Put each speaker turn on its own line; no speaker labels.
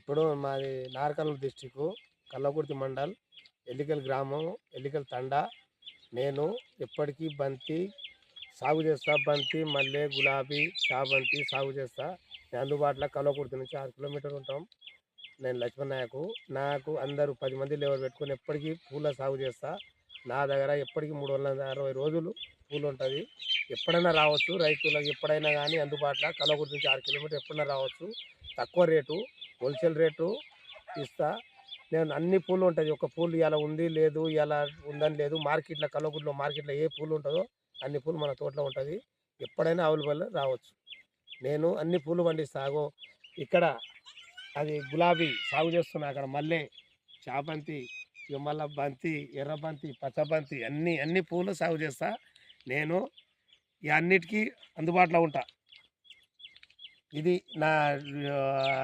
ఇప్పుడు మాది నార్కర్నూలు డిస్టిక్ కల్లకుర్తి మండల్ ఎల్లికల్ గ్రామం ఎల్లికల్ తండా. నేను ఎప్పటికీ బంతి సాగు చేస్తా. బంతి, మల్లె, గులాబీ, చామంతి సాగు చేస్తా. నేను అందుబాటులో కల్లకుర్తి నుంచి 6 కిలోమీటర్లు ఉంటాం. నేను లక్ష్మణ్ నాయకు. నాకు అందరూ 10 మంది లేబర్ పెట్టుకొని ఎప్పటికీ పూల సాగు చేస్తా. నా దగ్గర ఎప్పటికీ 360 రోజులు పూలు ఉంటుంది. ఎప్పుడైనా రావచ్చు, రైతులకు ఎప్పుడైనా కానీ అందుబాటులో కల్లకుర్తి నుంచి 6 కిలోమీటర్లు ఎప్పుడైనా రావచ్చు. తక్కువ రేటు, హోల్సేల్ రేటు ఇస్తా. నేను అన్ని పూలు ఉంటుంది. ఒక పూలు ఇలా ఉంది లేదు, ఇలా ఉందని లేదు. మార్కెట్లో కల్లకుర్తిలో మార్కెట్లో ఏ పూలు ఉంటుందో అన్ని పూలు మన తోటలో ఉంటుంది. ఎప్పుడైనా అవైలబుల్ రావచ్చు. నేను అన్ని పూలు పండిస్తాను. ఇక్కడ అది గులాబీ సాగు చేస్తున్నా, అక్కడ మల్లె, చామంతి, ఇక మళ్ళీ బంతి, ఎర్రబంతి, పచ్చబంతి అన్ని పూలు సాగు చేస్తా. నేను ఈ అన్నిటికీ అందుబాటులో ఉంటా. ఇది నా